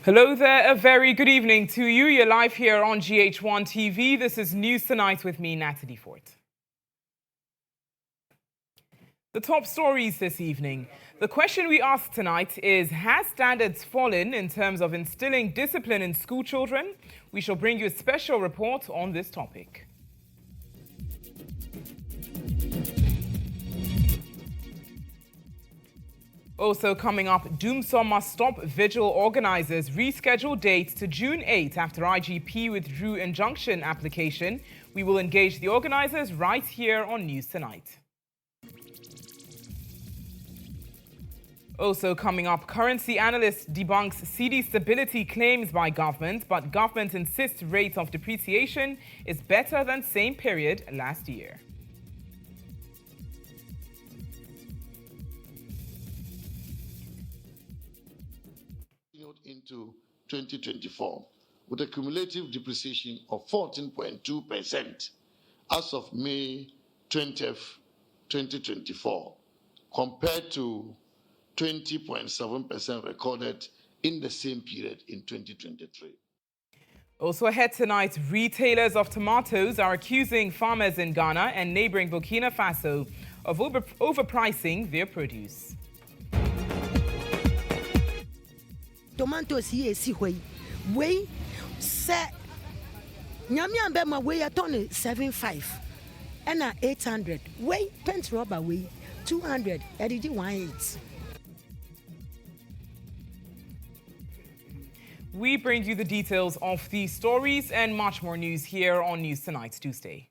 Hello there, a very good evening to you. You're live here on GHOne TV. This is News Tonight with me, Natalie Fort. The top stories this evening. The question we ask tonight is, has standards fallen in terms of instilling discipline in school children? We shall bring you a special report on this topic. Also coming up, Doomsaw must stop vigil organizers reschedule date to June 8 after IGP withdrew injunction application. We will engage the organizers right here on News Tonight. Also coming up, currency analyst debunks cedi stability claims by government, but government insists rate of depreciation is better than same period last year. Into 2024 with a cumulative depreciation of 14.2% as of May 20th, 2024, compared to 20.7% recorded in the same period in 2023. Also ahead tonight, retailers of tomatoes are accusing farmers in Ghana and neighboring Burkina Faso of overpricing their produce. Tomatoes here see way set Nyamian Bema way a ton 7.5 and 800 way pent rubber way 200 editing 1.8. We bring you the details of these stories and much more news here on News Tonight Tuesday.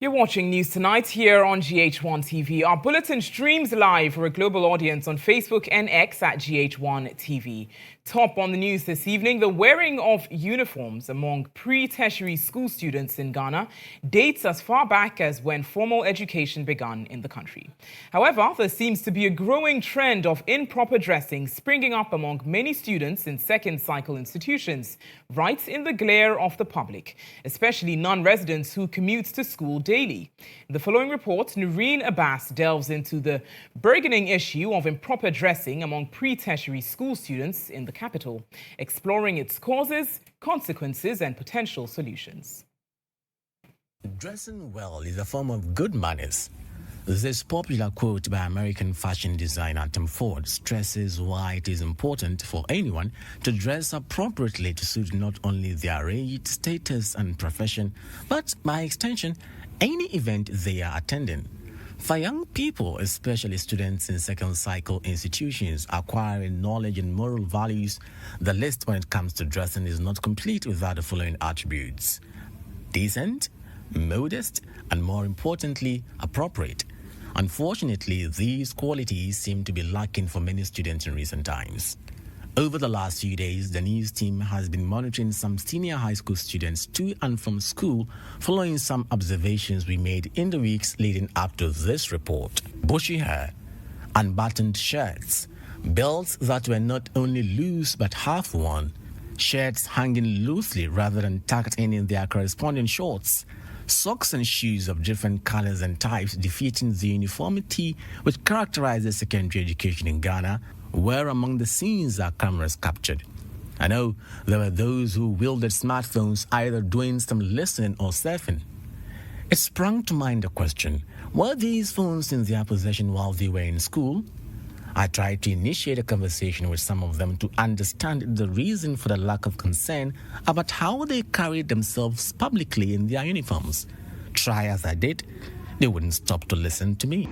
You're watching News Tonight here on GHOne TV. Our bulletin streams live for a global audience on Facebook and X at GHOne TV. Top on the news this evening, the wearing of uniforms among pre-tertiary school students in Ghana dates as far back as when formal education began in the country. However, there seems to be a growing trend of improper dressing springing up among many students in second-cycle institutions, right in the glare of the public, especially non-residents who commute to school daily. In the following report, Noreen Abbas delves into the burgeoning issue of improper dressing among pre-tertiary school students in the capital, exploring its causes, consequences, and potential solutions. Dressing well is a form of good manners. This popular quote by American fashion designer Tom Ford stresses why it is important for anyone to dress appropriately to suit not only their age, status, and profession, but by extension, any event they are attending. For young people, especially students in second-cycle institutions acquiring knowledge and moral values, the list when it comes to dressing is not complete without the following attributes: decent, modest, and more importantly, appropriate. Unfortunately, these qualities seem to be lacking for many students in recent times. Over the last few days, the news team has been monitoring some senior high school students to and from school following some observations we made in the weeks leading up to this report. Bushy hair, unbuttoned shirts, belts that were not only loose but half worn, shirts hanging loosely rather than tucked in their corresponding shorts, socks and shoes of different colors and types defeating the uniformity which characterizes secondary education in Ghana were among the scenes our cameras captured. I know there were those who wielded smartphones either doing some listening or surfing. It sprang to mind the question, were these phones in their possession while they were in school? I tried to initiate a conversation with some of them to understand the reason for the lack of concern about how they carried themselves publicly in their uniforms. Try as I did, they wouldn't stop to listen to me.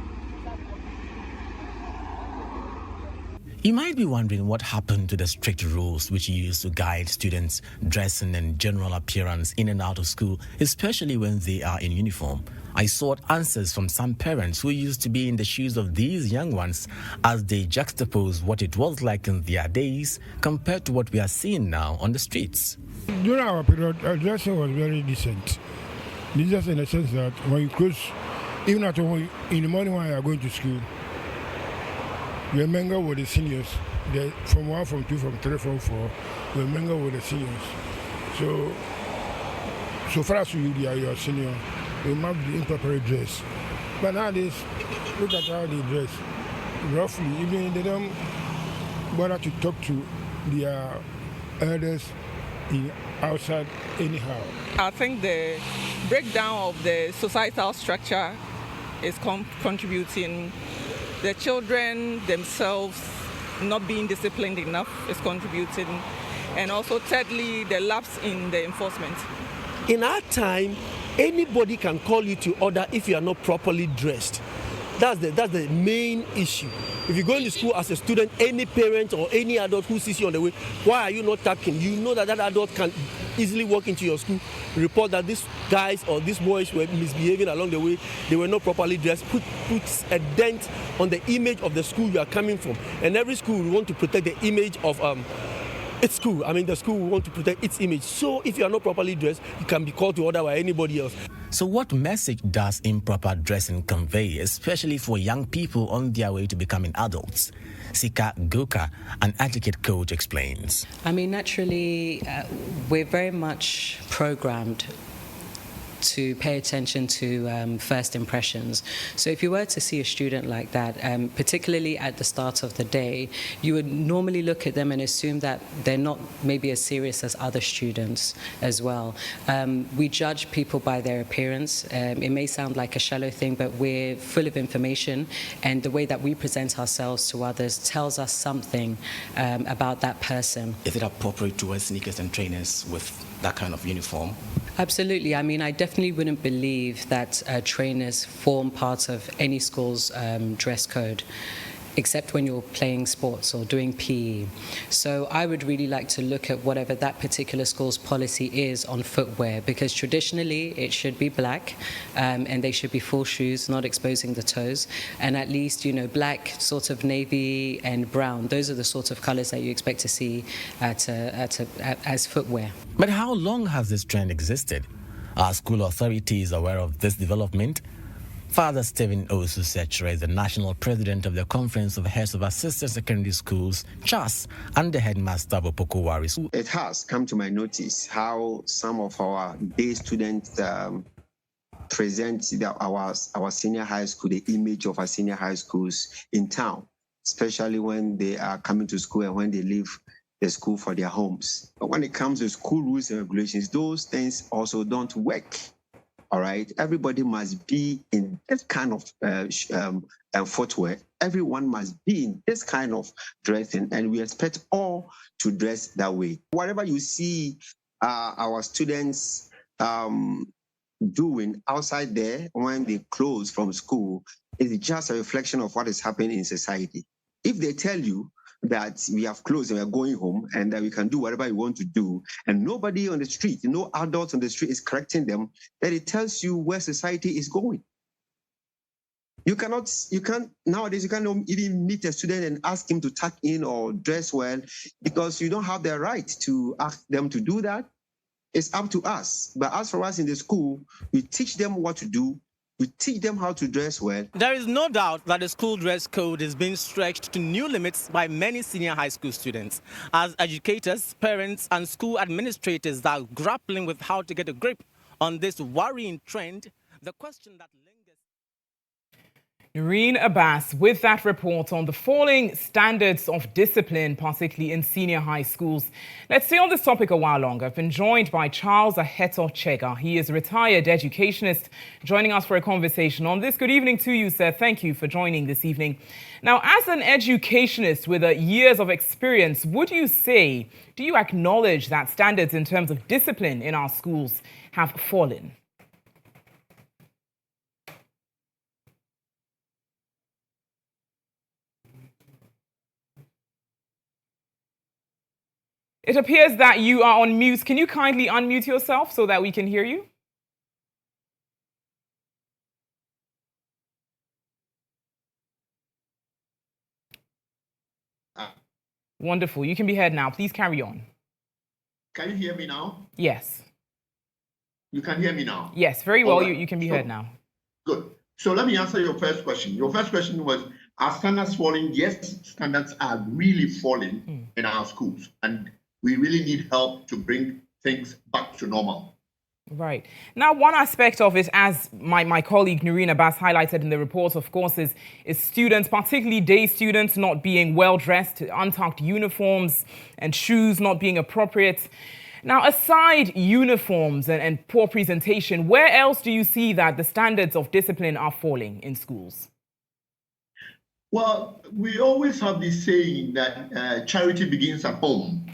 You might be wondering what happened to the strict rules which used to guide students' dressing and general appearance in and out of school, especially when they are in uniform. I sought answers from some parents who used to be in the shoes of these young ones as they juxtapose what it was like in their days compared to what we are seeing now on the streets. During our period, our dressing was very decent. Decent in the sense that when you close, even at home, in the morning when you are going to school, we mingle with the seniors, from 1, from 2, from 3, from 4, we mingle with the seniors. So far as you are your senior, you must be improper dress. But nowadays, look at how they dress. Roughly, even they don't bother to talk to their elders outside anyhow. I think the breakdown of the societal structure is contributing. The children themselves not being disciplined enough is contributing. And also, thirdly, the lapse in the enforcement. In our time, anybody can call you to order if you are not properly dressed. That's the main issue. If you go into school as a student, any parent or any adult who sees you on the way, why are you not tucking? You know that adult can easily walk into your school, report that these guys or these boys were misbehaving along the way, they were not properly dressed, puts a dent on the image of the school you are coming from. And every school will want to protect the image of its school. I mean, the school will want to protect its image. So if you are not properly dressed, you can be called to order by anybody else. So what message does improper dressing convey, especially for young people on their way to becoming adults? Sika Goka, an etiquette coach, explains. I mean, naturally, we're very much programmed to pay attention to first impressions. So if you were to see a student like that, particularly at the start of the day, you would normally look at them and assume that they're not maybe as serious as other students as well. We judge people by their appearance. It may sound like a shallow thing, but we're full of information, and the way that we present ourselves to others tells us something about that person. Is it appropriate to wear sneakers and trainers with that kind of uniform? Absolutely. I mean, I definitely wouldn't believe that trainers form part of any school's dress code, except when you're playing sports or doing PE. So I would really like to look at whatever that particular school's policy is on footwear, because traditionally it should be black and they should be full shoes, not exposing the toes, and at least, you know, black, sort of navy and brown. Those are the sort of colors that you expect to see as footwear. But how long has this trend existed? Are school authorities aware of this development? Father Stephen Osusechre is the national president of the Conference of Heads of Assistant Secondary Schools, CHAS, and the headmaster of Opoku. It has come to my notice how some of our day students present our senior high school, the image of our senior high schools in town, especially when they are coming to school and when they leave the school for their homes. But when it comes to school rules and regulations, those things also don't work. All right, everybody must be in this kind of footwear. Everyone must be in this kind of dressing, and we expect all to dress that way. Whatever you see our students doing outside there when they close from school is just a reflection of what is happening in society. If they tell you that we have closed and we are going home and that we can do whatever we want to do, and nobody on the street, no adults on the street is correcting them, then it tells you where society is going. Nowadays you can't even meet a student and ask him to tuck in or dress well, because you don't have the right to ask them to do that. It's up to us. But as for us in the school, we teach them what to do. We teach them how to dress well. There is no doubt that the school dress code is being stretched to new limits by many senior high school students. As educators, parents, and school administrators are grappling with how to get a grip on this worrying trend, the question that lingers. Noreen Abbas with that report on the falling standards of discipline, particularly in senior high schools. Let's stay on this topic a while longer. I've been joined by Charles Aheto Chega. He is a retired educationist, joining us for a conversation on this. Good evening to you, sir. Thank you for joining this evening. Now, as an educationist with years of experience, do you acknowledge that standards in terms of discipline in our schools have fallen? It appears that you are on mute. Can you kindly unmute yourself so that we can hear you? Wonderful. You can be heard now. Please carry on. Can you hear me now? Yes. You can hear me now? Yes, very well. Right. You can be heard now. Good. So let me answer your first question. Your first question was, are standards falling? Yes, standards are really falling in our schools. And we really need help to bring things back to normal. Right. Now, one aspect of it, as my colleague Noreen Abbas highlighted in the report, of course, is students, particularly day students, not being well-dressed, untucked uniforms and shoes not being appropriate. Now, aside uniforms and poor presentation, where else do you see that the standards of discipline are falling in schools? Well, we always have this saying that charity begins at home.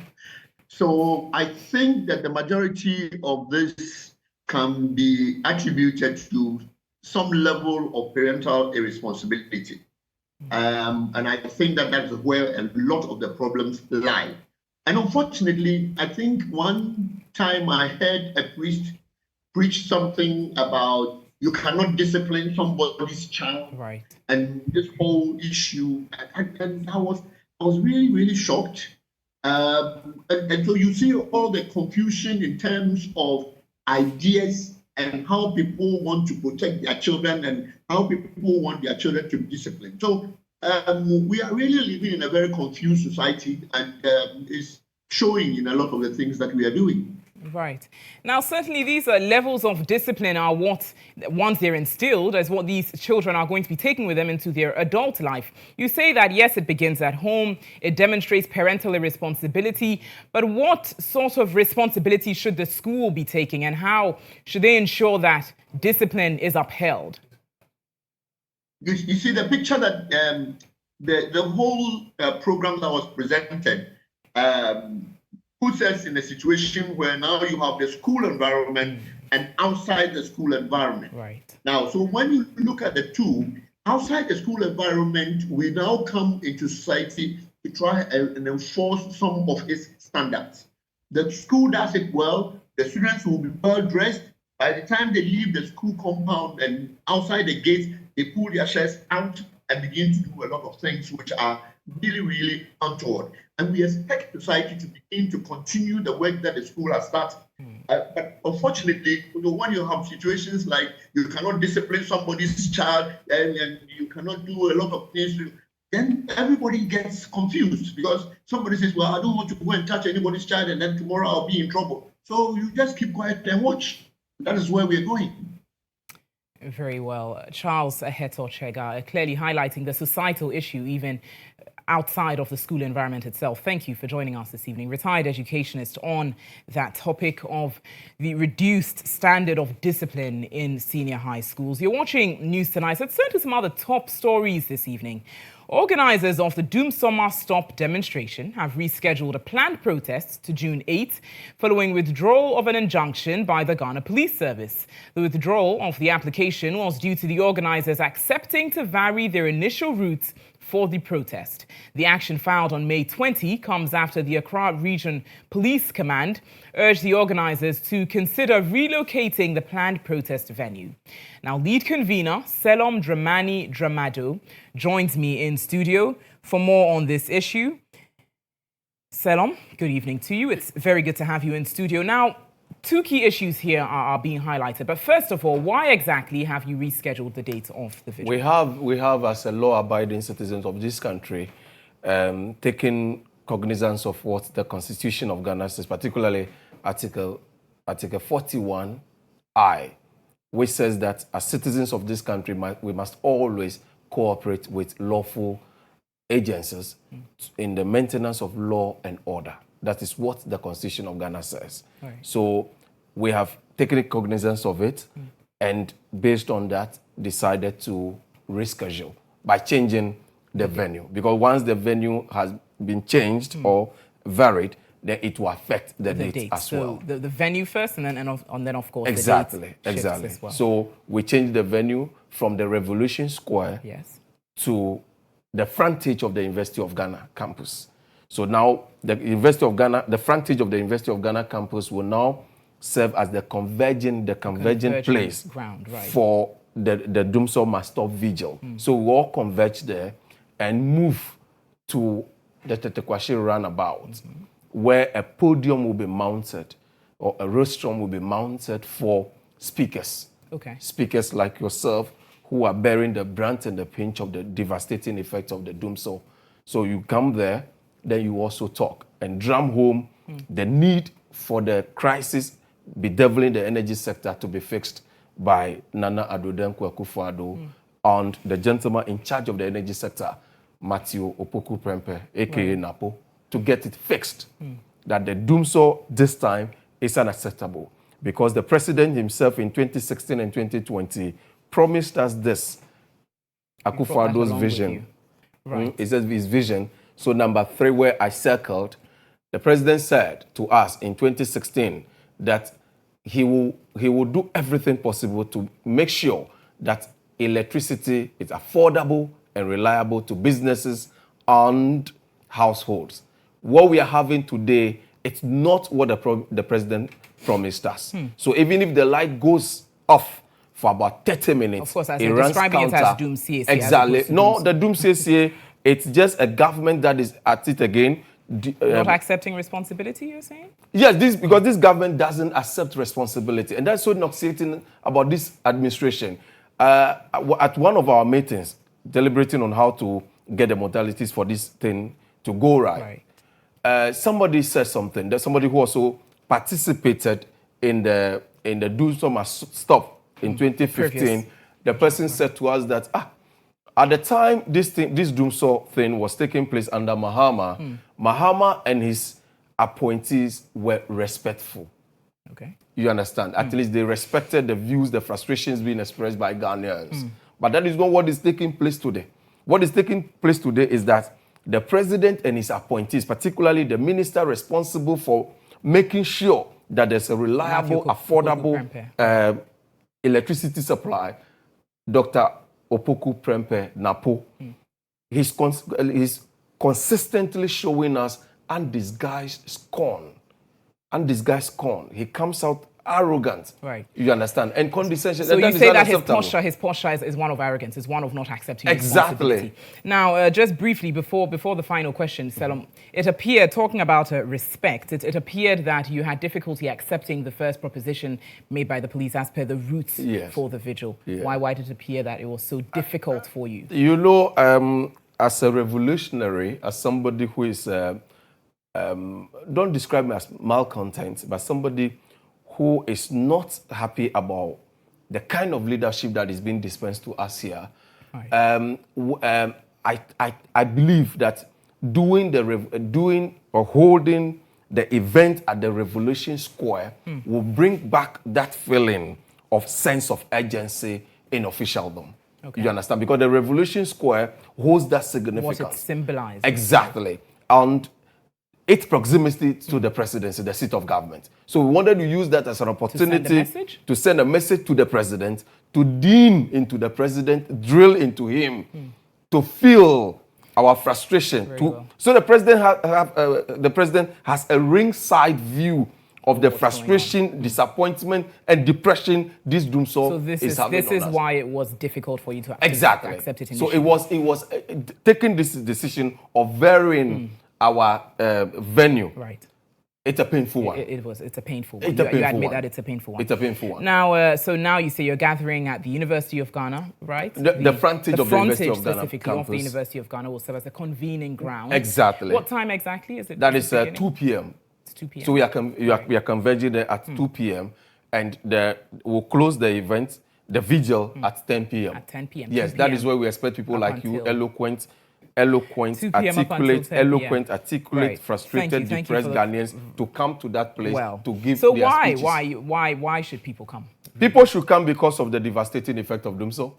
So I think that the majority of this can be attributed to some level of parental irresponsibility. And I think that that's where a lot of the problems lie. And unfortunately, I think one time I heard a priest preach something about you cannot discipline somebody's child. Right. And this whole issue, and I was really, really shocked. And so you see all the confusion in terms of ideas and how people want to protect their children and how people want their children to be disciplined. So we are really living in a very confused society, and it's showing in a lot of the things that we are doing. Right. Now, certainly these levels of discipline are what, once they're instilled, as what these children are going to be taking with them into their adult life. You say that, yes, it begins at home, it demonstrates parental irresponsibility, but what sort of responsibility should the school be taking, and how should they ensure that discipline is upheld? You see the picture that the whole program that was presented puts us in a situation where now you have the school environment and outside the school environment. Right. Now, so when you look at the two, outside the school environment, we now come into society to try and enforce some of its standards. The school does it well, the students will be well dressed. By the time they leave the school compound and outside the gate, they pull their shirts out and begin to do a lot of things which are really, really untoward. And we expect society to begin to continue the work that the school has started. But unfortunately, when you have situations like you cannot discipline somebody's child and you cannot do a lot of things, then everybody gets confused because somebody says, well, I don't want to go and touch anybody's child and then tomorrow I'll be in trouble. So you just keep quiet and watch. That is where we're going. Very well. Charles Ahetochega, clearly highlighting the societal issue even outside of the school environment itself. Thank you for joining us this evening. Retired educationist on that topic of the reduced standard of discipline in senior high schools. You're watching News Tonight. Let's turn to some other top stories this evening. Organizers of the Doomsaw Must Stop demonstration have rescheduled a planned protest to June 8th following withdrawal of an injunction by the Ghana Police Service. The withdrawal of the application was due to the organizers accepting to vary their initial route for the protest. The action filed on May 20 comes after the Accra Region Police Command urged the organizers to consider relocating the planned protest venue. Now, lead convener Selom Dramani Dramado joins me in studio for more on this issue. Selom, good evening to you. It's very good to have you in studio. Now, two key issues here are being highlighted. But first of all, why exactly have you rescheduled the date of the vigil? We have as a law-abiding citizens of this country, taken cognizance of what the Constitution of Ghana says, particularly Article 41I, which says that as citizens of this country, we must always cooperate with lawful agencies in the maintenance of law and order. That is what the Constitution of Ghana says. Right. So we have taken cognizance of it and based on that decided to reschedule by changing the venue. Because once the venue has been changed or varied, then it will affect the date as well. So the venue first and then of course exactly, the date exactly. as well. So we changed the venue from the Revolution Square to the frontage of the University of Ghana campus. So now the frontage of the University of Ghana campus will now serve as the converging place ground, right, for the Doomsaw Must Stop vigil. So we all converge there and move to the Tetekwashi roundabout, where a podium will be mounted or a rostrum will be mounted for speakers. Okay. Speakers like yourself who are bearing the brunt and the pinch of the devastating effects of the Doomsaw. So you come there, then you also talk and drum home the need for the crisis bedeviling the energy sector to be fixed by Nana Addo Dankwa Akufo-Addo and the gentleman in charge of the energy sector, Matthew Opoku Prempeh, aka Napo, to get it fixed. That the Doomsaw this time is unacceptable. Because the president himself in 2016 and 2020 promised us this, Akufo-Addo's vision. Right. It says his vision. So number 3, where I circled, the president said to us in 2016 that he will do everything possible to make sure that electricity is affordable and reliable to businesses and households. What we are having today, it's not what the president promised us. So even if the light goes off for about 30 minutes, of course, as it you're runs describing counter. it as Doomsaw. Exactly. No, the Doomsaw, it's just a government that is at it again. Not accepting responsibility, you're saying? Yes, because this government doesn't accept responsibility. And that's so nauseating about this administration. At one of our meetings, deliberating on how to get the modalities for this thing to go right. Somebody said something. There's somebody who also participated in the Doomsaw must stop in 2015. Previous. The person said to us that at the time this Doomsaw thing was taking place under Mahama, Mahama and his appointees were respectful. Okay. You understand? At least they respected the views, the frustrations being expressed by Ghanaians. But that is not what is taking place today. What is taking place today is that the president and his appointees, particularly the minister responsible for making sure that there's a reliable, affordable electricity supply, Dr. Opoku Prempeh Napo, he's consistently showing us undisguised scorn. Undisguised scorn. He comes out arrogant. Right. You understand? And condescension. So and you that say is that unacceptable. his posture is one of arrogance, is one of not accepting Exactly. responsibility. Now, just briefly, before the final question, Selom, it appeared, talking about respect, it appeared that you had difficulty accepting the first proposition made by the police as per the route for the vigil. Yeah. Why did it appear that it was so difficult for you? You know, as a revolutionary, as somebody who is, don't describe me as malcontent, but somebody who is not happy about the kind of leadership that is being dispensed to us here. Right. I believe that holding the event at the Revolution Square will bring back that feeling of sense of urgency in officialdom. Okay. You understand? Because the Revolution Square holds that significance. What it symbolizes. Exactly. And its proximity to the presidency, the seat of government. So we wanted to use that as an opportunity to send a message to the president, to deem into the president, drill into him, to feel our frustration. So the president has a ringside view of the frustration, disappointment, and depression this Doomsaw is having. This is why it was difficult for you to accept it initially. So it was taking this decision of varying our venue. Right. It's a painful one. It's a painful one. You admit that it's a painful one. It's a painful one. Now, so now you say you're gathering at the University of Ghana, right? The frontage of the University of Ghana specifically campus. Of the University of Ghana will serve as a convening ground. Exactly. What time exactly is it? That is 2 p.m. It's 2 p.m. So we are converging there at 2 p.m. and we'll close the event, the vigil, at 10 p.m. At 10 p.m. Yes, that is where we expect people like you, eloquent, 2 p.m. articulate, frustrated, depressed Ghanaians to come to that place to give so their speeches. Why should people come? People should come because of the devastating effect of Doomsaw.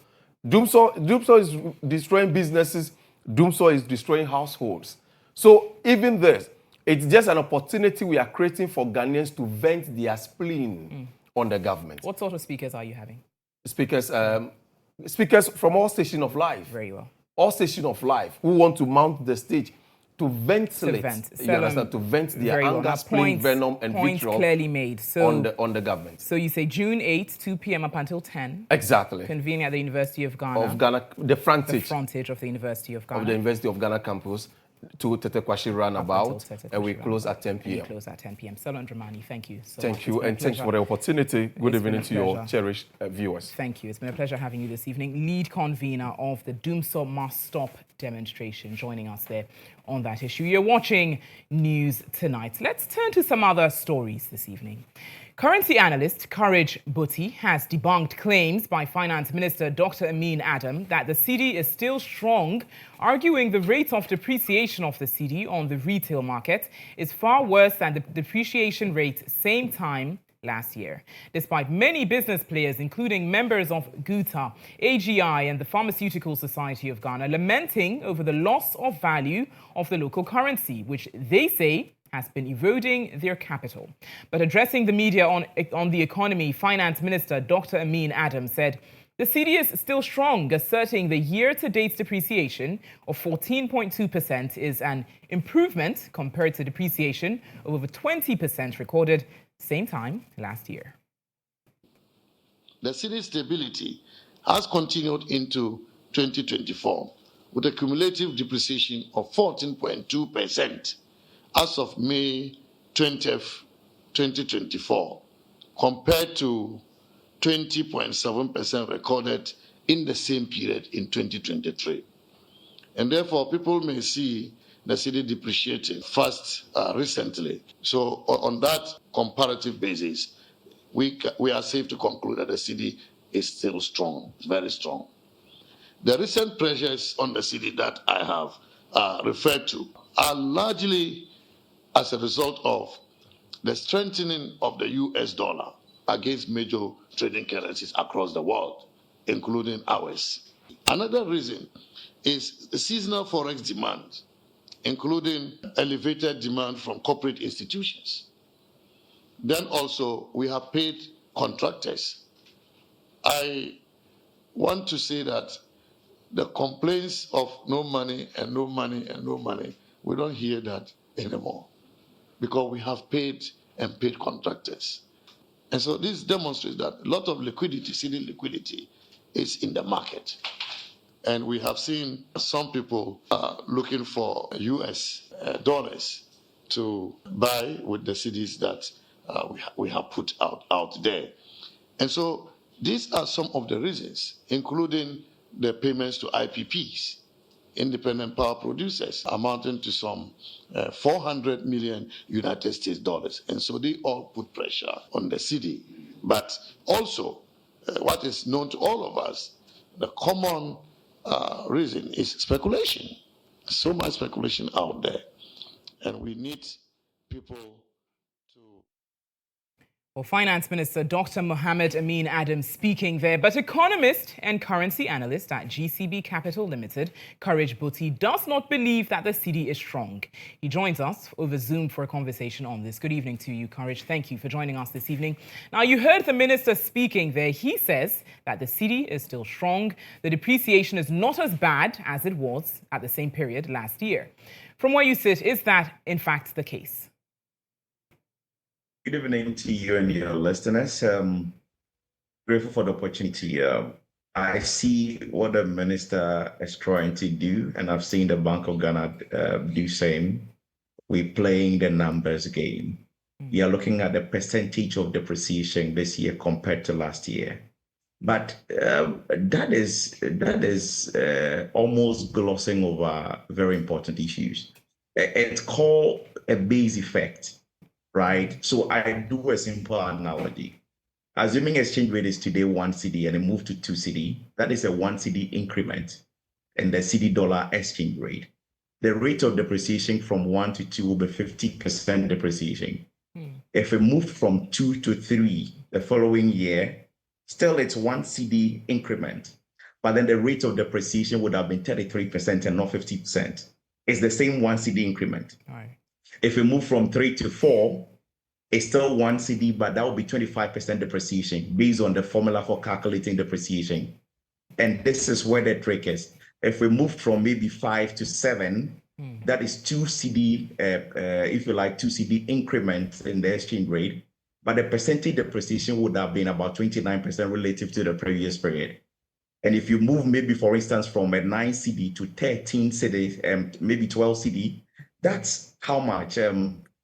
Doomsaw is destroying businesses. Doomsaw is destroying households. So even this, it's just an opportunity we are creating for Ghanaians to vent their spleen on the government. What sort of speakers are you having? Speakers from all stations of life. Very well. All stations of life who want to mount the stage to ventilate, you understand, to vent their anger, spleen, venom, and vitriol clearly made. So, on the government. So you say June 8th, 2 p.m. up until 10. Exactly. Convening at the University of Ghana. The frontage. The frontage of the University of Ghana. Of the University of Ghana campus to Tetekwashi Roundabout, and we close at 10 p.m. We close at 10 p.m. Selom Dramani, thank you so much. Thank you, and thanks for the opportunity. Good evening to your cherished viewers. Thank you. It's been a pleasure having you this evening. Lead convener of the Doomsaw Must Stop demonstration, joining us there on that issue. You're watching News Tonight. Let's turn to some other stories this evening. Currency analyst Courage Buti has debunked claims by Finance Minister Dr. Amin Adam that the cedi is still strong, arguing the rate of depreciation of the cedi on the retail market is far worse than the depreciation rate same time last year. Despite many business players, including members of GHOne, AGI and the Pharmaceutical Society of Ghana, lamenting over the loss of value of the local currency, which they say has been eroding their capital. But addressing the media on the economy, Finance Minister Dr. Amin Adam said the cedi is still strong, asserting the year-to-date depreciation of 14.2% is an improvement compared to depreciation of over 20% recorded same time last year. The cedi stability has continued into 2024 with a cumulative depreciation of 14.2% as of May 20th, 2024, compared to 20.7% recorded in the same period in 2023. And therefore, people may see the cedi depreciating fast recently. So on that comparative basis, we are safe to conclude that the cedi is still strong, very strong. The recent pressures on the cedi that I have referred to are largely as a result of the strengthening of the US dollar against major trading currencies across the world, including ours. Another reason is the seasonal forex demand, including elevated demand from corporate institutions. Then also, we have paid contractors. I want to say that the complaints of no money and no money and no money, we don't hear that anymore, because we have paid and paid contractors. And so this demonstrates that a lot of liquidity, cedi liquidity, is in the market. And we have seen some people looking for US dollars to buy with the cedis that we have put out there. And so these are some of the reasons, including the payments to IPPs, independent power producers, amounting to some 400 million United States dollars. And so they all put pressure on the cedi. But also, what is known to all of us, the common reason is speculation. So much speculation out there. And we need people to... Well, Finance Minister Dr. Mohammed Amin Adam speaking there. But economist and currency analyst at GCB Capital Limited, Courage Buti, does not believe that the cedi is strong. He joins us over Zoom for a conversation on this. Good evening to you, Courage. Thank you for joining us this evening. Now, you heard the minister speaking there. He says that the cedi is still strong. The depreciation is not as bad as it was at the same period last year. From where you sit, is that in fact the case? Good evening to you and your listeners. Grateful for the opportunity. I see what the minister is trying to do, and I've seen the Bank of Ghana do same. We're playing the numbers game. We are looking at the percentage of depreciation this year compared to last year. But that is almost glossing over very important issues. It's called a base effect. Right. So I do a simple analogy. Assuming exchange rate is today 1 cedi and it moved to 2 cedi, that is a 1 cedi increment in the cedi dollar exchange rate. The rate of depreciation from 1 to 2 will be 50% depreciation. If it moved from 2 to 3 the following year, still it's 1 cedi increment. But then the rate of depreciation would have been 33% and not 50%. It's the same 1 cedi increment. All right. If we move from 3 to 4, it's still 1 cedi, but that will be 25% depreciation based on the formula for calculating depreciation. And this is where the trick is. If we move from maybe 5 to 7, that is 2 cedi, if you like, 2 cedi increments in the exchange rate, but the percentage depreciation would have been about 29% relative to the previous period. And if you move maybe, for instance, from a 9 cedi to 13 cedi, maybe 12 cedi, that's how much?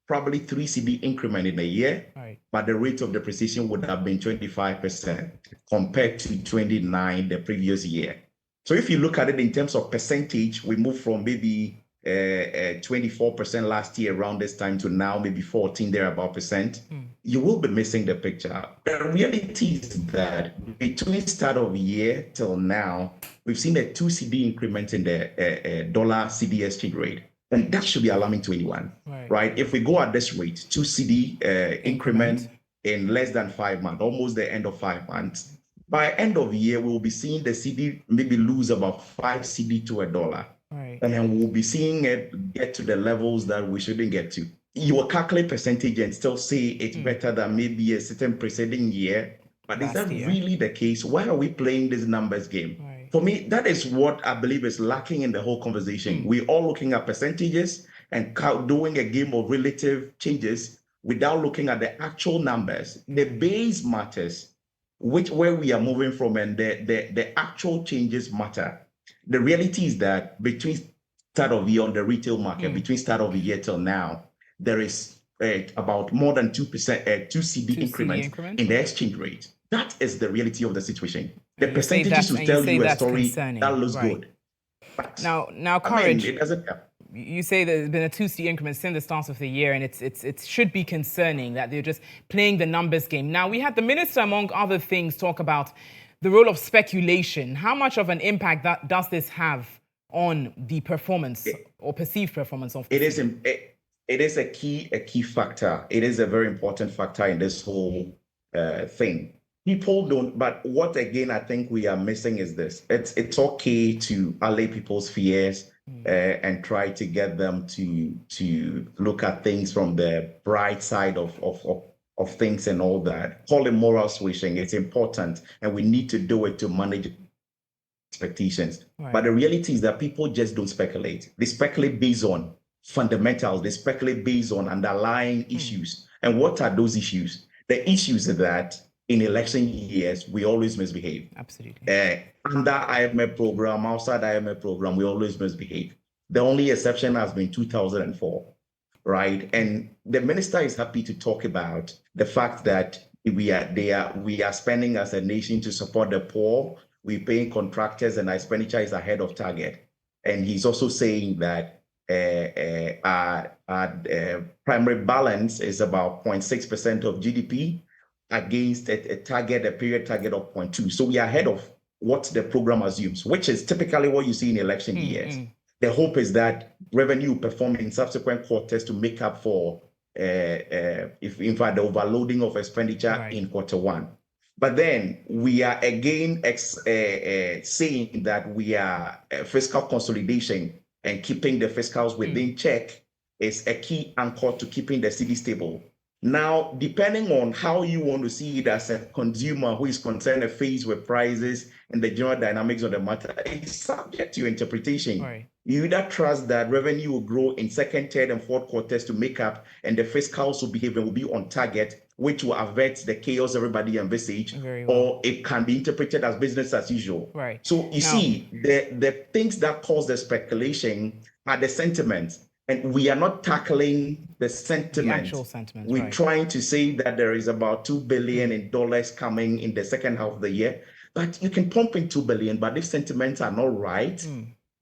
Probably 3 cedi increment in a year, right. But the rate of depreciation would have been 25% compared to 29 the previous year. So if you look at it in terms of percentage, we move from maybe 24% last year around this time to now maybe 14 thereabout percent, you will be missing the picture. The reality is that between start of the year till now, we've seen a 2 cedi increment in the dollar cedi exchange rate. And that should be alarming to anyone, right? If we go at this rate, 2 cedi increment in less than 5 months, almost the end of 5 months, by end of the year, we'll be seeing the cedi maybe lose about 5 cedi to $1. And then we'll be seeing it get to the levels that we shouldn't get to. You will calculate percentage and still say it's better than maybe a certain preceding year. But is that really the case? Why are we playing this numbers game? For me, that is what I believe is lacking in the whole conversation. We're all looking at percentages and doing a game of relative changes without looking at the actual numbers. The base matters, where we are moving from, and the actual changes matter. The reality is that between start of the year on the retail market, between start of the year till now, there is about more than 2%, 2 cedi increment in the exchange rate. That is the reality of the situation. The percentages will tell you a story that looks good. But, now, Courage, it doesn't help. You say there's been a 2 cedi increment since the start of the year, and it should be concerning that they're just playing the numbers game. Now, we had the minister, among other things, talk about the role of speculation. How much of an impact does this have on the performance or perceived performance of the season? It is a key factor. It is a very important factor in this whole thing. People don't, but what again I think we are missing is this. It's okay to allay people's fears and try to get them to look at things from the bright side of things and all that. Call it moral switching. It's important, and we need to do it to manage expectations. But the reality is that people just don't speculate. They speculate based on fundamentals. They speculate based on underlying issues. And what are those issues? The issues are that in election years, we always misbehave. Absolutely. Under IMF program, outside IMF program, we always misbehave. The only exception has been 2004, right? And the minister is happy to talk about the fact that we are spending as a nation to support the poor. We're paying contractors, and our expenditure is ahead of target. And he's also saying that our primary balance is about 0.6% of GDP against a period target of 0.2. So we are ahead of what the program assumes, which is typically what you see in election years. The hope is that revenue will perform in subsequent quarters to make up for, if in fact, the overloading of expenditure in quarter one. But then we are again saying that we are fiscal consolidation and keeping the fiscals within check is a key anchor to keeping the city stable. Now, depending on how you want to see it as a consumer who is concerned and faced with prices and the general dynamics of the matter, it's subject to your interpretation. You either trust that revenue will grow in second, third, and fourth quarters to make up, and the fiscals will behave and will be on target, which will avert the chaos everybody envisage, or it can be interpreted as business as usual. So you see, the things that cause the speculation are the sentiment. And we are not tackling the sentiment. The actual sentiment. We're trying to say that there is about $2 billion in dollars coming in the second half of the year. But you can pump in $2 billion, but if sentiments are not right,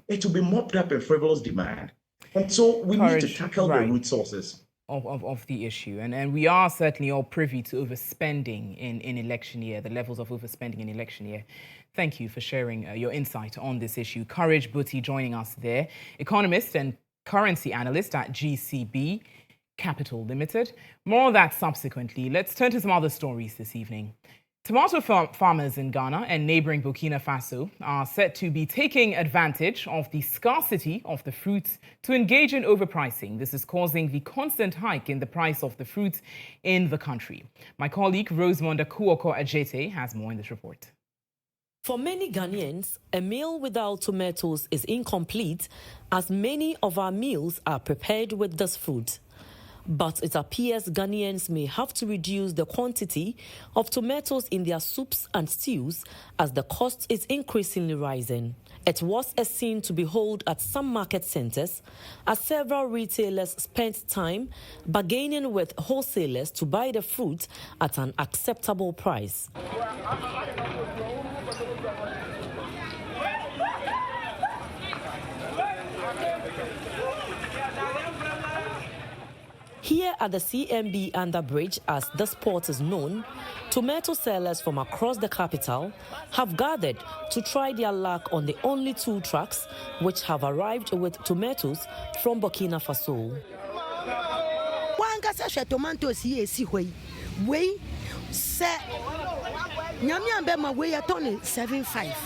it will be mopped up in frivolous demand. And so we need to tackle the root sources of the issue. And we are certainly all privy to overspending in election year, the levels of overspending in election year. Thank you for sharing your insight on this issue. Courage Buti joining us there, economist and currency analyst at GCB Capital Limited. More on that subsequently. Let's turn to some other stories this evening. Tomato farmers in Ghana and neighboring Burkina Faso are set to be taking advantage of the scarcity of the fruits to engage in overpricing. This is causing the constant hike in the price of the fruits in the country. My colleague Rosemonda Kuoko Ajete has more in this report. For many Ghanaians, a meal without tomatoes is incomplete, as many of our meals are prepared with this food. But it appears Ghanaians may have to reduce the quantity of tomatoes in their soups and stews as the cost is increasingly rising. It was a scene to behold at some market centres as several retailers spent time bargaining with wholesalers to buy the fruit at an acceptable price. Here at the CMB Underbridge, as the spot is known, tomato sellers from across the capital have gathered to try their luck on the only 2 trucks which have arrived with tomatoes from Burkina Faso. Wanga tomatoes here si we se nyamia bema we a ton 75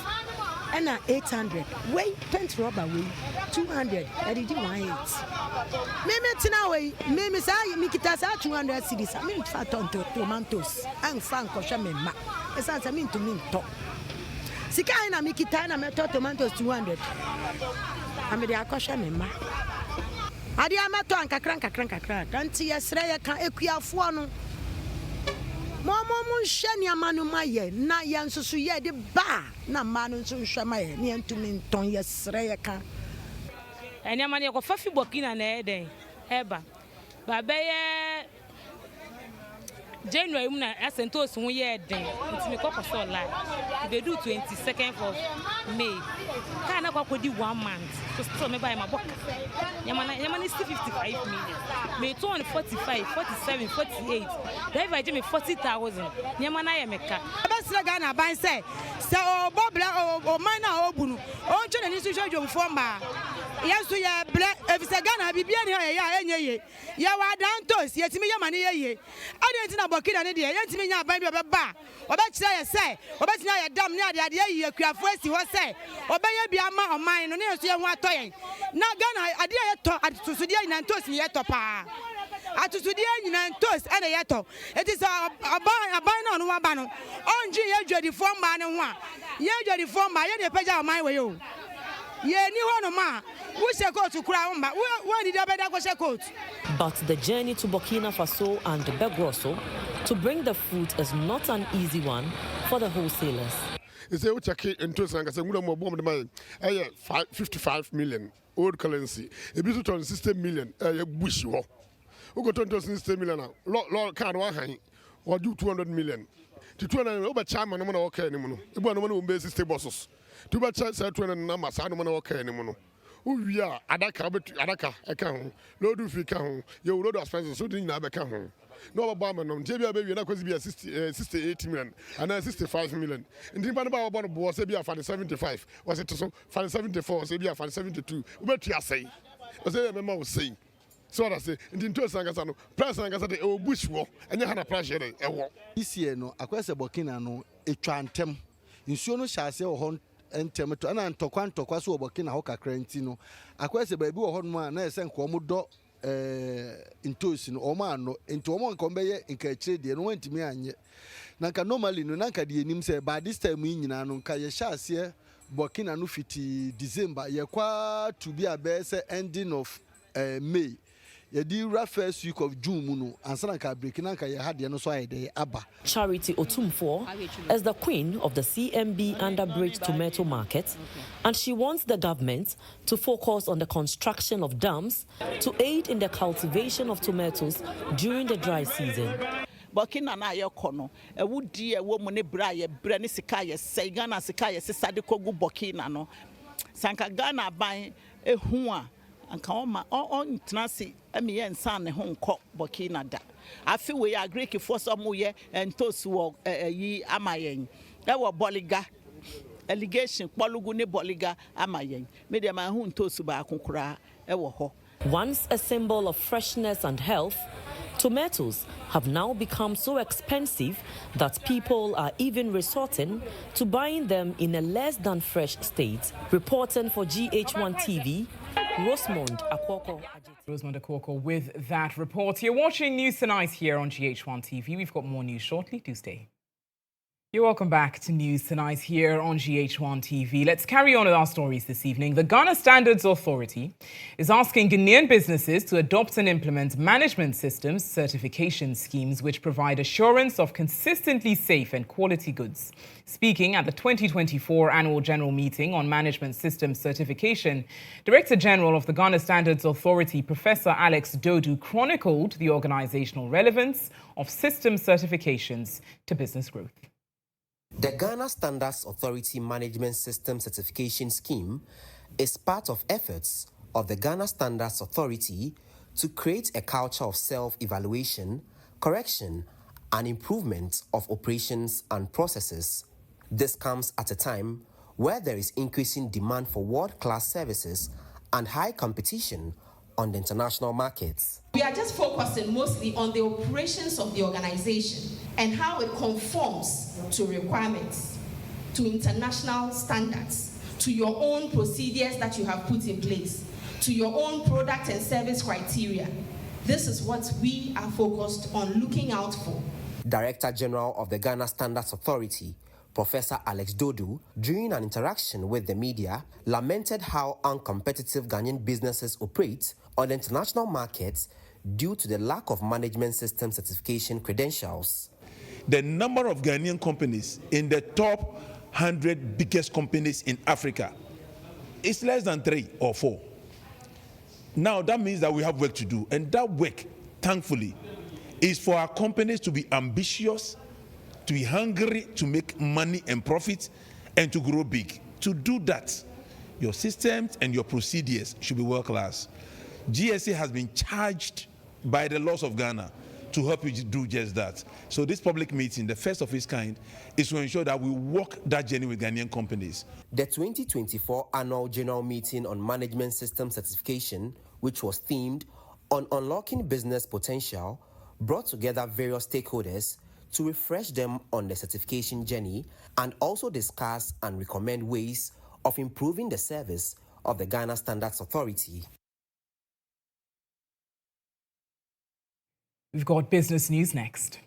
and 800 we pent rubber we 200 I did 18 meme tina we meme say mikita sa 200 cedis I mean fat on tomatoes and frank osha mema esa say mean to me to sika na mikita na meto tomatoes 200 ame dia akosha mema ade amato ankakran tanti yesre ye kan ekuafo no Momo shani amanu maye na yansusu ye de ba na manu nso hwamaye ne antumi nton yesre ye kan eni amane ko fafi Burkina na eden eba ba be ye January mu na asentos ho ye den ntimi kokoso line they do 22nd of May kana kwa kodi 1 month so still me buy my book yamana 55 million me 245 47 48 driver give me 40,000 yamana ye meka abasra Ghana ban say obobla o man na obunu o nche na ni so hwedwo fo ma yesu ye ble efise Ghana bibia ni ya enye ye wa dantos yetimi yamane ye ade na Burkina ne de yetimi nya ban bi obeba obekira ye say obetina ye dam ne ade ye akuafo asi ho say obeye bia ma oman no ne yesu ye ho atoyen na Ghana ade ye to atusude nyina ntos ni ye to pa atusude nyina ntos ene ye to it is aban na no aba no onji ye dwadi fo ma ne ho a ye dwadi fo ma ye ne peja oman we yo ye ni ho no ma wo se coat kura mba wo ni da beda go se coat. But the journey to Burkina Faso and Begrosso to bring the fruit is not an easy one for the wholesalers. It's a check into Sanga, say, bomb the money, 55 million old currency, a bit on 60 million, a bush war. Who got on 60 million? Lord can't hang or do 200 million. To 200 over Chama, no one okay anymore. The one who base 60 bosses. Too much chance 200 numbers, I don't want to okay anymore. Oh, yeah, Adaka, I can't. Lord, if you can, you load of expenses, so didn't have a can. No Obama, no, JB baby, not going to be a 68 million, and then 65 million. And the man about was a for the 75, was it so for the 74, Sabia for the 72. What you say? Was a member was saying. So I say, and in 2 Sangasano, Press Sangasate, oh, bush war, and you had a pressure a war. This year, no, a question Burkina, no, a trantem. In Siono shall say, or Entemato, and Tokwan Tokwaso Burkina Hoka Crentino. A question baby or Honma, and I sent Comodo. Intosin omano into omon kombe in kache de no went me anye nanka normally no nanka de nim say by this time nyina no nka ye sha se Burkina no fiti December ye kwa to be a best ending of May ye di first week of June no ansa nanka break nanka ye had ye no so ayede aba. Charity Otumfo is the queen of the CMB Underbridge tomato market, and she wants the government to focus on the construction of dams to aid in the cultivation of tomatoes during the dry season. Burkina na ye kono e wudi e wo mu ne bra ye bra ne sika ye sei Ghana sika ye sesade kogu Burkina no sanka Ghana ban ehu a anka on transi emi ye nsan ne ho nkọ Burkina da afi we agree ki force omo ye entosu wo yi amayen e wo boliga allegation polugu ne boliga amayen media man hu ntosu ba akokura e wo ho. Once a symbol of freshness and health, tomatoes have now become so expensive that people are even resorting to buying them in a less than fresh state. Reporting for GHOne TV, Rosemond Akwoko. Rosemond Akwoko with that report. You're watching News Tonight here on GHOne TV. We've got more news shortly. Do stay. You're welcome back to News Tonight here on GHOne TV. Let's carry on with our stories this evening. The Ghana Standards Authority is asking Ghanaian businesses to adopt and implement management systems certification schemes which provide assurance of consistently safe and quality goods. Speaking at the 2024 Annual General Meeting on Management Systems Certification, Director General of the Ghana Standards Authority, Professor Alex Dodu, chronicled the organizational relevance of system certifications to business growth. The Ghana Standards Authority Management System Certification Scheme is part of efforts of the Ghana Standards Authority to create a culture of self-evaluation, correction, and improvement of operations and processes. This comes at a time where there is increasing demand for world-class services and high competition on the international markets. We are just focusing mostly on the operations of the organization and how it conforms to requirements, to international standards, to your own procedures that you have put in place, to your own product and service criteria. This is what we are focused on looking out for. Director General of the Ghana Standards Authority, Professor Alex Dodu, during an interaction with the media, lamented how uncompetitive Ghanaian businesses operate on the international markets due to the lack of management system certification credentials. The number of Ghanaian companies in the top 100 biggest companies in Africa is less than 3 or 4. Now that means that we have work to do, and that work, thankfully, is for our companies to be ambitious, to be hungry to make money and profit, and to grow big. To do that, your systems and your procedures should be world-class. GSA has been charged by the laws of Ghana to help you do just that. So this public meeting, the first of its kind, is to ensure that we walk that journey with Ghanaian companies. The 2024 annual general meeting on management system certification, which was themed on unlocking business potential, brought together various stakeholders to refresh them on the certification journey and also discuss and recommend ways of improving the service of the Ghana Standards Authority. We've got business news next.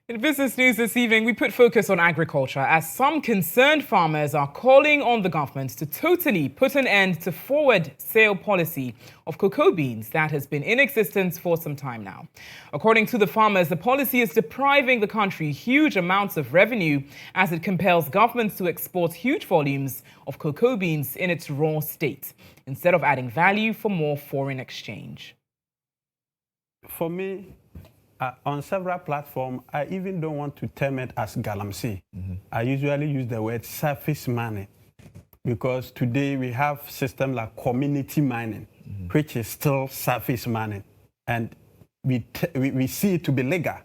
In business news this evening, we put focus on agriculture as some concerned farmers are calling on the government to totally put an end to forward sale policy of cocoa beans that has been in existence for some time now. According to the farmers, the policy is depriving the country huge amounts of revenue as it compels governments to export huge volumes of cocoa beans in its raw state instead of adding value for more foreign exchange. For me, on several platforms, I even don't want to term it as galamsey. I usually use the word surface mining because today we have systems like community mining, which is still surface mining. And we see it to be legal,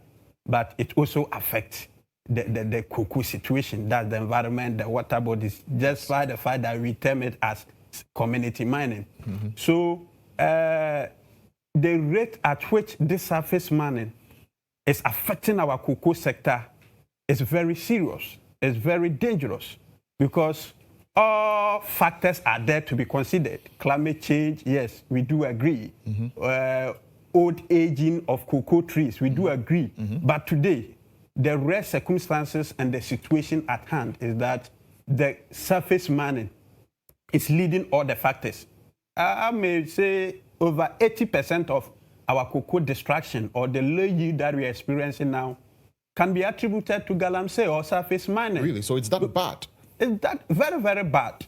but it also affects the cocoa situation, that's the environment, the water bodies, just by the fact that we term it as community mining. So the rate at which this surface mining is affecting our cocoa sector is very serious. It's very dangerous because all factors are there to be considered. Climate change, yes, we do agree. Old aging of cocoa trees, we do agree. But today, the rare circumstances and the situation at hand is that the surface mining is leading all the factors. I may say over 80% of our cocoa destruction or the low yield that we're experiencing now can be attributed to galamsey or surface mining. Really? So it's that bad? It's that very, very bad.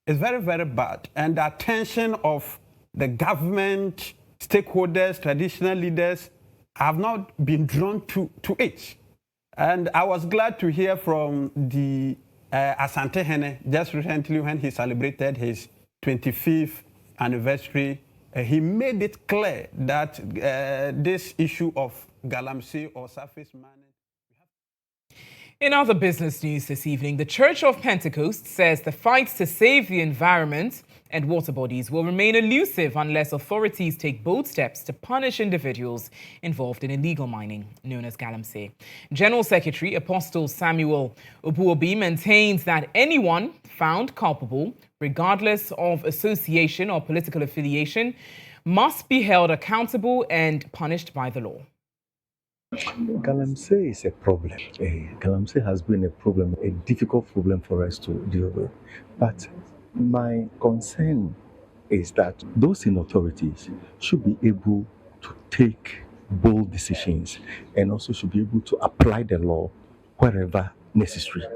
It's very, very bad. And the attention of the government, stakeholders, traditional leaders have not been drawn to it. And I was glad to hear from the Asante Hene just recently when he celebrated his 25th anniversary. He made it clear that this issue of galamsey or surface mining. In other business news this evening, the Church of Pentecost says the fight to save the environment and water bodies will remain elusive unless authorities take bold steps to punish individuals involved in illegal mining, known as galamsey. General Secretary Apostle Samuel Obuobi maintains that anyone found culpable, regardless of association or political affiliation, must be held accountable and punished by the law. Galamsey is a problem. Galamsey has been a problem, a difficult problem for us to deal with. But my concern is that those in authorities should be able to take bold decisions and also should be able to apply the law wherever necessary.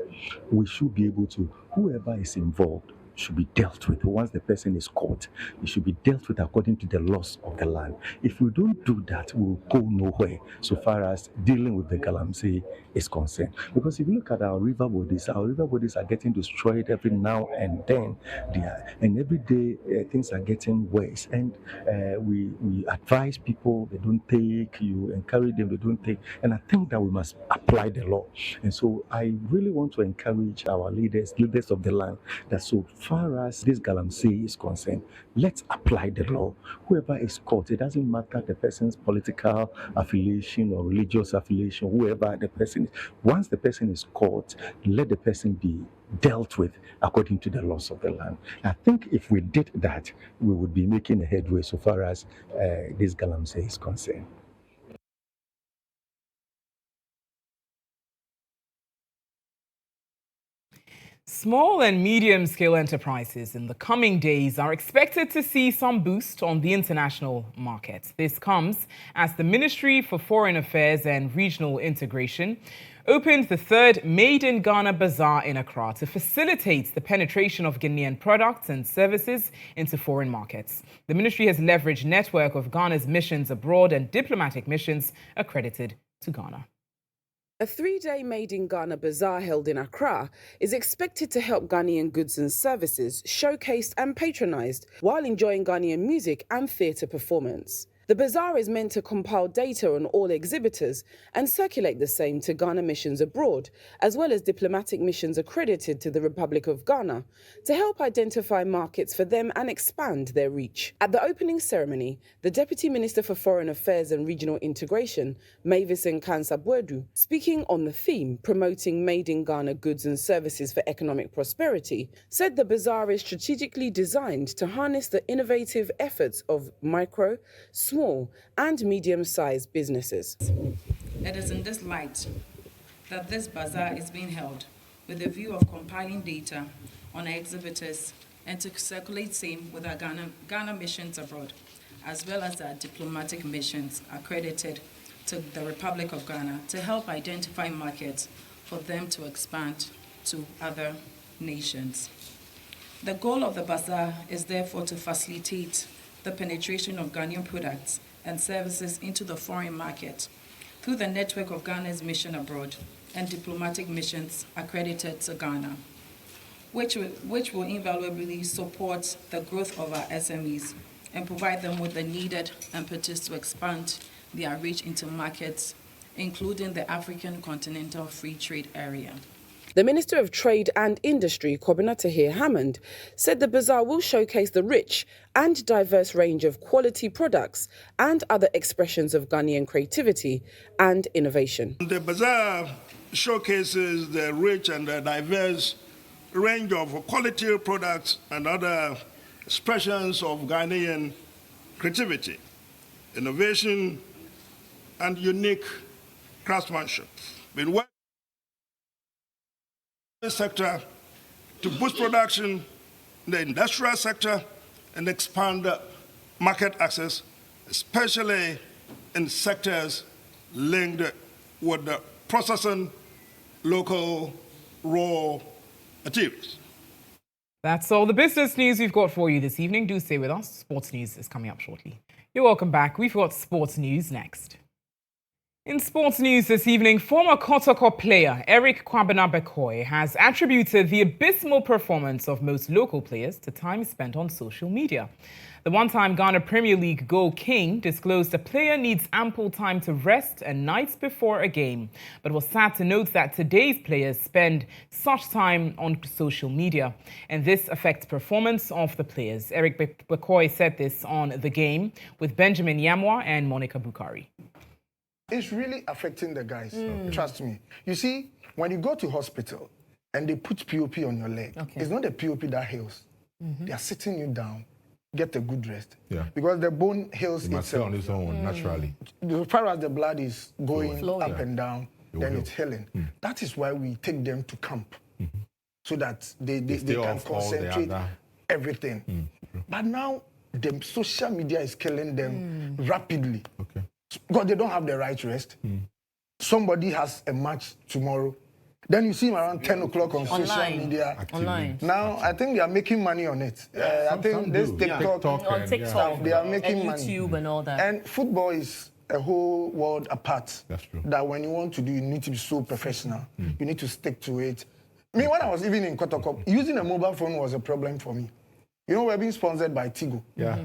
We should be able to, whoever is involved, should be dealt with. Once the person is caught, it should be dealt with according to the laws of the land. If we don't do that, we'll go nowhere so far as dealing with the galamsey is concerned. Because if you look at our river bodies are getting destroyed every now and then. And every day things are getting worse. And we advise people, they don't take, you encourage them, they don't take. And I think that we must apply the law. And so I really want to encourage our leaders of the land, that so far as this galamsey is concerned, let's apply the law. Whoever is caught, it doesn't matter the person's political affiliation or religious affiliation, whoever the person is. Once the person is caught, let the person be dealt with according to the laws of the land. I think if we did that, we would be making a headway so far as this galamsey is concerned. Small and medium-scale enterprises in the coming days are expected to see some boost on the international market. This comes as the Ministry for Foreign Affairs and Regional Integration opened the third Made in Ghana Bazaar in Accra to facilitate the penetration of Ghanaian products and services into foreign markets. The ministry has leveraged a network of Ghana's missions abroad and diplomatic missions accredited to Ghana. A 3-day Made in Ghana Bazaar held in Accra is expected to help Ghanaian goods and services showcased and patronized while enjoying Ghanaian music and theatre performance. The bazaar is meant to compile data on all exhibitors and circulate the same to Ghana missions abroad, as well as diplomatic missions accredited to the Republic of Ghana, to help identify markets for them and expand their reach. At the opening ceremony, the Deputy Minister for Foreign Affairs and Regional Integration, Mavis Nkansah-Boadu, speaking on the theme promoting Made in Ghana goods and services for economic prosperity, said the bazaar is strategically designed to harness the innovative efforts of micro, small and medium-sized businesses. It is in this light that this bazaar is being held with the view of compiling data on our exhibitors and to circulate same with our Ghana missions abroad, as well as our diplomatic missions accredited to the Republic of Ghana to help identify markets for them to expand to other nations. The goal of the bazaar is therefore to facilitate the penetration of Ghanaian products and services into the foreign market through the network of Ghana's mission abroad and diplomatic missions accredited to Ghana, which will invaluably support the growth of our SMEs and provide them with the needed impetus to expand their reach into markets, including the African Continental Free Trade Area. The Minister of Trade and Industry, Kobina Tahir Hammond, said the bazaar will showcase the rich and diverse range of quality products and other expressions of Ghanaian creativity and innovation. The bazaar showcases the rich and the diverse range of quality products and other expressions of Ghanaian creativity, innovation, and unique craftsmanship. Sector to boost production in the industrial sector and expand market access, especially in sectors linked with the processing local raw materials. That's all the business news we've got for you this evening. Do stay with us. Sports news is coming up shortly. You're welcome back. We've got sports news next. In sports news this evening, former Kotoko player Eric Kwabena-Bekoe has attributed the abysmal performance of most local players to time spent on social media. The one-time Ghana Premier League goal king disclosed a player needs ample time to rest and nights before a game, but was sad to note that today's players spend such time on social media, and this affects performance of the players. Eric Bekoe said this on The Game with Benjamin Yamwa and Monica Bukari. It's really affecting the guys, trust me. You see, when you go to hospital and they put POP on your leg, it's not the POP that heals. They are sitting you down, get a good rest. Yeah. Because the bone heals It must heal on its own, naturally. As far as the blood is going Flowing. up and down, then heal. it's healing. That is why we take them to camp, so that they stay can off all the concentrate other- everything. But now, the social media is killing them rapidly. Because they don't have the right rest. Somebody has a match tomorrow. Then you see him around 10 o'clock on social media. Online. Now, I think they are making money on it. I think this TikTok, on TikTok, they are making and money. YouTube and all that. And football is a whole world apart. That's true. That when you want to do, you need to be so professional. You need to stick to it. Me, when I was even in Kotoko, using a mobile phone was a problem for me. You know, we're being sponsored by Tigo. Yeah.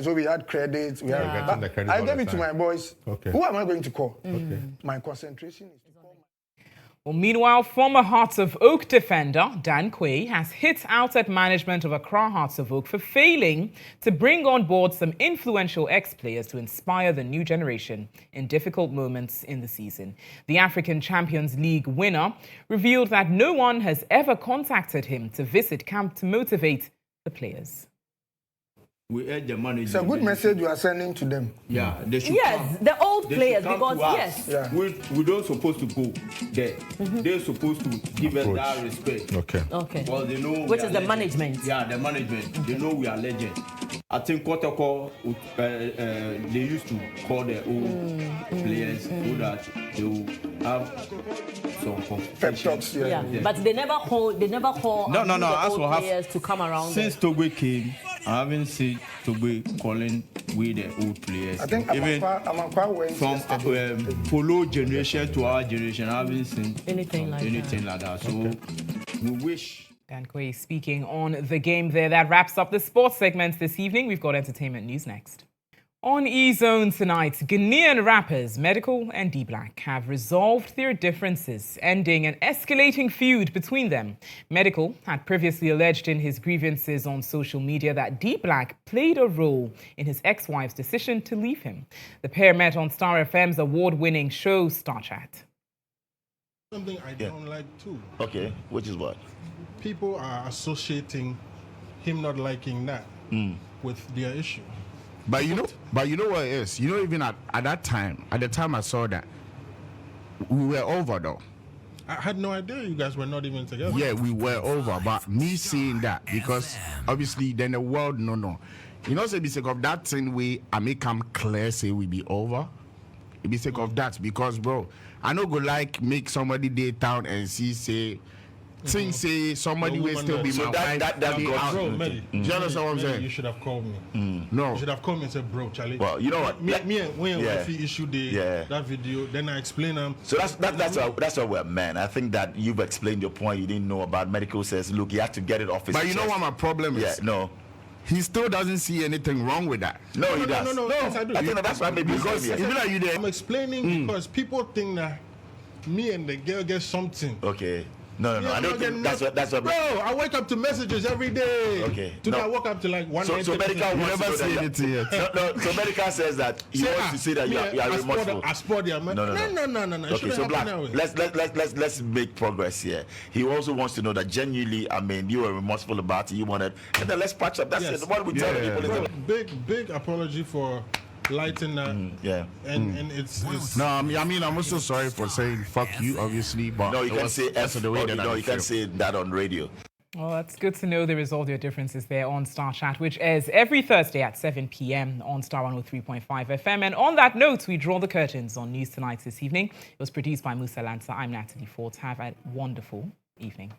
So we had credits. We had, getting the credit I all gave the it to my time. boys. Okay. Who am I going to call? Okay. My concentration is. Well, meanwhile, former Hearts of Oak defender Dan Quay has hit out at management of Accra Hearts of Oak for failing to bring on board some influential ex-players to inspire the new generation in difficult moments in the season. The African Champions League winner revealed that no one has ever contacted him to visit camp to motivate the players. We urge the manager. It's a good message you are sending to them. Yeah, they should Yes, the old players, because yes. Yeah. We don't supposed to go there. They're supposed to give us that respect. Okay. Because they know Which we is are the legend. management. Yeah, the management. They know we are legend. I think Kotoko, they used to call their old players so that they will have some competition. Yeah. But they never call No. the As old for half, players to come around. since Togo came, I haven't seen Togo calling with the old players. I think Amakwa went from follow generation to our generation, I haven't seen anything like that. So we wish. Dan Quay speaking on the game there. That wraps up the sports segment this evening. We've got entertainment news next. On E-Zone tonight, Ghanaian rappers Medical and D-Black have resolved their differences, ending an escalating feud between them. Medical had previously alleged in his grievances on social media that D-Black played a role in his ex-wife's decision to leave him. The pair met on Star FM's award-winning show, Star Chat. Something I don't like too. Okay, which is what? People are associating him not liking that with their issue. But you know what it is? You know, even at the time I saw that, we were over though. I had no idea you guys were not even together. Yeah, we were over. But me seeing that, because obviously then the world no. You know, say because of that thing I make come clear, say we be over. It be sake of that, because bro, I no go like make somebody date town and say things say somebody will still be my wife. That got bro, Melly, do you understand what I'm saying? You should have called me. No. You should have called me and said, bro, Charlie. Well, you know what? Me and Wifey issued that video, then I explained them. So that's what we're man. I think that you've explained your point. You didn't know about Medical says, look, he had to get it off his But you chest. know what my problem is? Yeah, no. He still doesn't see anything wrong with that. No, he does. No, yes, I do. I think that's why maybe because even like you there. I'm explaining because people think that me and the girl get something. Okay. No. I don't think that's what. Bro, I wake up to messages every day. Okay. Today I woke up to like one. So Medical wants never to know see anything yet. No. So Medical says that he wants to say that you are remorseful. I spoiled the man. No. Okay, so Black, let's make progress here. He also wants to know that genuinely, I mean, you were remorseful about it. You wanted, and then let's patch up. That's it. What we tell people is big apology for lighting that. And it's. No, I mean, I'm also sorry for saying fuck you, obviously, but no, you can't say F. the way that you can't say that on radio. Well, that's good to know they resolve your differences there on Star Chat, which airs every Thursday at 7 p.m. on Star 103.5 FM. And on that note, we draw the curtains on News Tonight this evening. It was produced by Musa Lanza. I'm Natalie Ford. Have a wonderful evening.